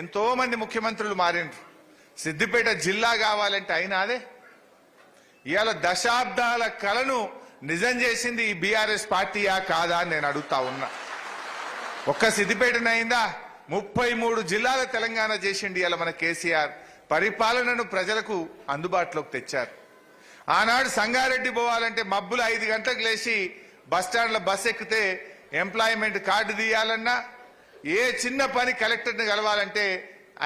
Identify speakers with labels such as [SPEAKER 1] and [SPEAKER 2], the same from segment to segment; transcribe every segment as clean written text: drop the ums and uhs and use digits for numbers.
[SPEAKER 1] ఎంతో మంది ముఖ్యమంత్రులు మారిండ్రు. సిద్దిపేట జిల్లా కావాలంటే అయినాదే. ఇవాళ దశాబ్దాల కలను నిజం చేసింది ఈ బీఆర్ఎస్ పార్టీయా కాదా అని నేను అడుగుతా ఉన్నా. ఒక్క సిద్దిపేటనైందా? 33 జిల్లాల తెలంగాణ చేసిండి ఇవాళ మన కేసీఆర్. పరిపాలనను ప్రజలకు అందుబాటులోకి తెచ్చారు. ఆనాడు సంగారెడ్డి పోవాలంటే మబ్బులు 5 గంటలకు లేచి బస్టాండ్ల బస్ ఎక్కితే ఎంప్లాయ్మెంట్ కార్డు తీయాలన్నా, ఏ చిన్న పని కలెక్టర్ని కలవాలంటే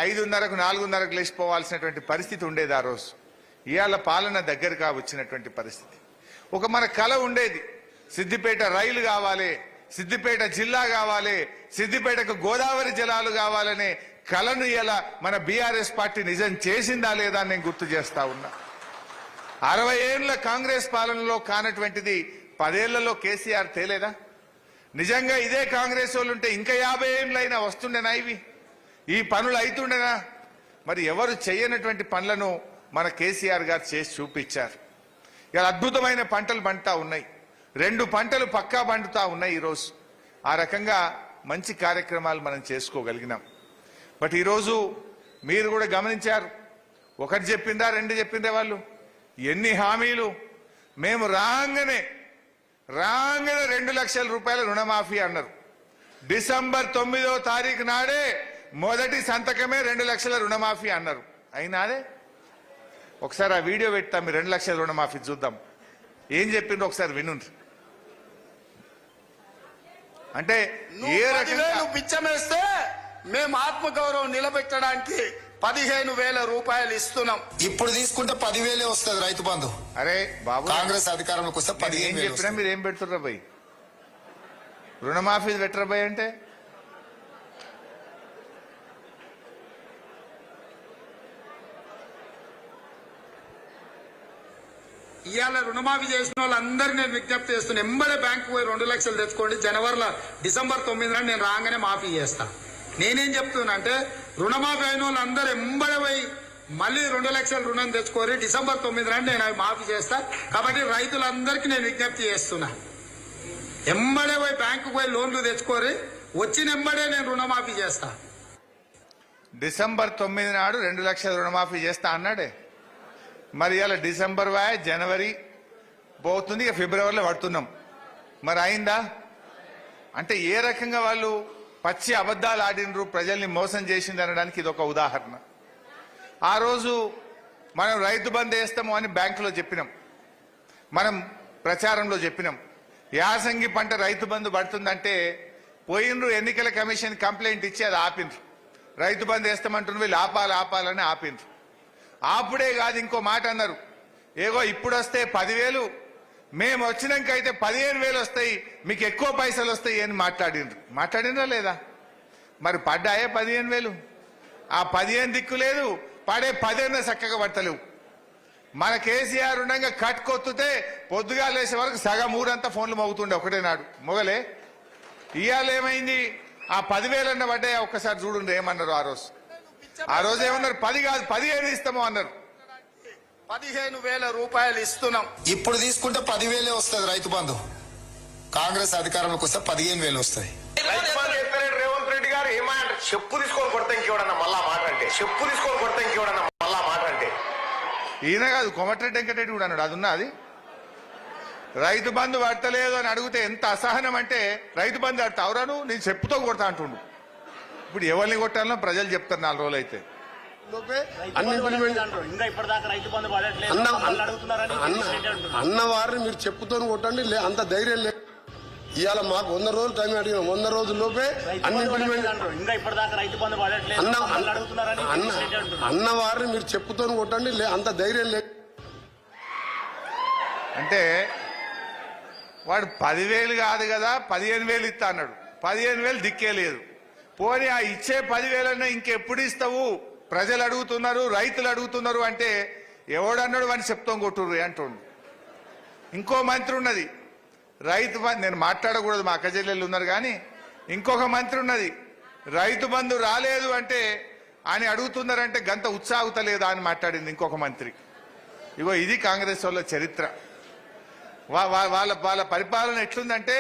[SPEAKER 1] 5:30కు 4:30కు లేచిపోవాల్సినటువంటి పరిస్థితి ఉండేది ఆ రోజు. ఇవాళ పాలన దగ్గరగా వచ్చినటువంటి పరిస్థితి. ఒక మన కళ ఉండేది, సిద్దిపేట రైలు కావాలి, సిద్దిపేట జిల్లా కావాలి, సిద్దిపేటకు గోదావరి జలాలు కావాలనే కళను ఇలా మన బీఆర్ఎస్ పార్టీ నిజం చేసిందా లేదా అని నేను గుర్తు చేస్తా ఉన్నా. 60 ఏళ్ల కాంగ్రెస్ పాలనలో కానటువంటిది 10 ఏళ్లలో కేసీఆర్ తేలేదా? నిజంగా ఇదే కాంగ్రెస్ వాళ్ళు ఉంటే ఇంకా 50 ఏళ్ళైనా వస్తుండేనా? ఈ పనులు అవుతుండేనా? మరి ఎవరు చేయనటువంటి పనులను మన కేసీఆర్ గారు చేసి చూపించారు. ఇలా అద్భుతమైన పంటలు పండుతా ఉన్నాయి. 2 పంటలు పక్కా పండుతా ఉన్నాయి ఈరోజు. ఆ రకంగా మంచి కార్యక్రమాలు మనం చేసుకోగలిగినాం. బట్ ఈరోజు మీరు కూడా గమనించారు, 1 చెప్పిందా 2 చెప్పిందే వాళ్ళు. ఎన్ని హామీలు! మేము రాగానే 2 లక్షల రూపాయల రుణమాఫీ అన్నారు. డిసెంబర్ 9వ తారీఖు నాడే మొదటి సంతకమే 2 లక్షల రుణమాఫీ అన్నారు. అయినాదే? ఒకసారి ఆ వీడియో పెడతాం, మీరు 2 లక్షల రుణమాఫీ చూద్దాం. ఏం చెప్పిండ్రు ఒకసారి వినుండ్రి. అంటే ఏ రకంగా
[SPEAKER 2] పిచ్చమేస్తే మేము ఆత్మగౌరవం నిలబెట్టడానికి 15,000 రూపాయలు ఇస్తున్నాం.
[SPEAKER 3] ఇప్పుడు తీసుకుంటే 10,000 వస్తుంది రైతు బంధు.
[SPEAKER 1] అరే బాబు,
[SPEAKER 3] కాంగ్రెస్ అధికారంలోకి వస్తే 15,000
[SPEAKER 1] చెప్పినా మీరు ఏం పెడుతుర్రా భయ్? రుణమాఫీ పెట్టరా భయ్? అంటే
[SPEAKER 2] ఇవాళ రుణమాఫీ చేసిన వాళ్ళందరినీ నేను విజ్ఞప్తి చేస్తున్నా, ఎంబడే బ్యాంకు పోయి 2 లక్షలు తెచ్చుకోండి. డిసెంబర్ 9న నేను రాగానే మాఫీ చేస్తా. నేనేం చెప్తున్నా అంటే, రుణమాఫీ అయిన వాళ్ళందరూ ఎంబడే పోయి మళ్ళీ 2 లక్షల రుణం తెచ్చుకోరి. డిసెంబర్ 9న నేను అవి మాఫీ చేస్తా. కాబట్టి రైతులందరికీ నేను విజ్ఞప్తి చేస్తున్నా, ఎంబడే పోయి బ్యాంకు పోయి లోన్లు తెచ్చుకోరి. వచ్చిన ఎంబడే నేను రుణమాఫీ చేస్తా.
[SPEAKER 1] డిసెంబర్ 9 నాడు 2 లక్షల రుణమాఫీ చేస్తా అన్నాడే. మరి ఇలా డిసెంబర్ జనవరి పోతుంది, ఇక ఫిబ్రవరిలో పడుతున్నాం. మరి అయిందా? అంటే ఏ రకంగా వాళ్ళు పచ్చి అబద్ధాలు ఆడినరు, ప్రజల్ని మోసం చేసింది అనడానికి ఇది ఒక ఉదాహరణ. ఆ రోజు మనం రైతు బంధు వేస్తాము అని బ్యాంకులో చెప్పినాం, మనం ప్రచారంలో చెప్పినాం. యాసంగి పంట రైతు బంధు పడుతుందంటే పోయినరు ఎన్నికల కమిషన్ కంప్లైంట్ ఇచ్చి అది ఆపిండ్రు. రైతు బంధు వేస్తామంటున్న వీళ్ళు ఆపాలని ఆపిండ్రు. అప్పుడే కాదు, ఇంకో మాట అన్నారు, ఏగో ఇప్పుడు వస్తే 10,000, మేము వచ్చినాక అయితే 15,000 వస్తాయి, మీకు ఎక్కువ పైసలు వస్తాయి అని మాట్లాడినరా లేదా? మరి పడ్డాయే 15,000? ఆ 15 దిక్కు లేదు, పడే 10 చక్కగా పడతలేవు. మన కేసీఆర్ ఉండగా కట్టుకొత్తుతే పొద్దుగా లేసే వరకు సగం ఊరంతా ఫోన్లు మోగుతుండే ఒకటే నాడు మొగలే. ఇవాళ ఏమైంది? ఆ 10,000 పడ్డాయా? ఒక్కసారి చూడండి ఏమన్నారు ఆ రోజు ఏమన్నారు? 10 కాదు 15 ఇస్తాము అన్నారు.
[SPEAKER 2] 15,000 రూపాయలు ఇస్తున్నాం.
[SPEAKER 3] ఇప్పుడు తీసుకుంటే 10,000 వస్తుంది రైతు బంధు. కాంగ్రెస్ అధికారంలోకి వస్తే 15,000 వస్తాయి.
[SPEAKER 4] రేవంత్ రెడ్డి గారు ఏమంటారు? చెప్పు తీసుకొని కొడతా ఇంకేవడన్నా మళ్ళా మాట అంటే, చెప్పు తీసుకొని కొడతా ఇంకేవడన్నా మళ్ళా మాట అంటే.
[SPEAKER 1] ఈయన కాదు, కోమటిరెడ్డి వెంకటరెడ్డి కూడా అన్నాడు. అది ఉన్నది. రైతు బంధు పడతలేదు అని అడిగితే ఎంత అసహనం అంటే, రైతు బంధు పడతావురాను నేను చెప్పుతో కొడతా అంటుండు. ఇప్పుడు ఎవరిని కొట్టాలనో ప్రజలు చెప్తారు 4 రోజులు అయితే.
[SPEAKER 5] అన్నవారిని మీరు చెప్పుతో కొట్టండి, అంత ధైర్యం లేదు. ఇవాళ మాకు 100 రోజులు టైం అడిగిన 100 రోజుల్లోపే అన్ని అన్నవారిని మీరు చెప్పుతో కొట్టండి, అంత ధైర్యం లేదు.
[SPEAKER 1] అంటే వాడు 10,000 కాదు కదా 15,000 ఇస్తా అన్నాడు. 15,000 దిక్కే లేదు. పోనీ ఆ ఇచ్చే 10,000 ఇంకెప్పుడు ఇస్తావు? ప్రజలు అడుగుతున్నారు, రైతులు అడుగుతున్నారు అంటే ఎవడన్నాడు అని చెప్తాం కొట్టుర్రు అంటుండు. ఇంకో మంత్రి ఉన్నది రైతు బంధు, నేను మాట్లాడకూడదు మా అక్క చెల్లెళ్ళు ఉన్నారు కానీ, ఇంకొక మంత్రి ఉన్నది రైతు బంధు రాలేదు అంటే అని అడుగుతున్నారంటే గంత ఉత్సాహతలేదా అని మాట్లాడింది ఇంకొక మంత్రి. ఇగో ఇది కాంగ్రెస్ వాళ్ళ చరిత్ర. వాళ్ళ పరిపాలన ఎట్లుందంటే,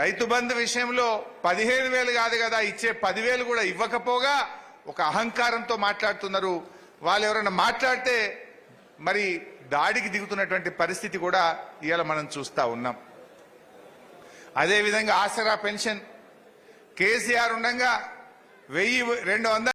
[SPEAKER 1] రైతు బంధు విషయంలో 15,000 కాదు కదా ఇచ్చే 10,000 కూడా ఇవ్వకపోగా ఒక అహంకారంతో మాట్లాడుతున్నారు. వాళ్ళు ఎవరైనా మాట్లాడితే మరి దాడికి దిగుతున్నటువంటి పరిస్థితి కూడా ఇవాళ మనం చూస్తా ఉన్నాం. అదేవిధంగా ఆసరా పెన్షన్ కేసీఆర్ ఉండగా 1200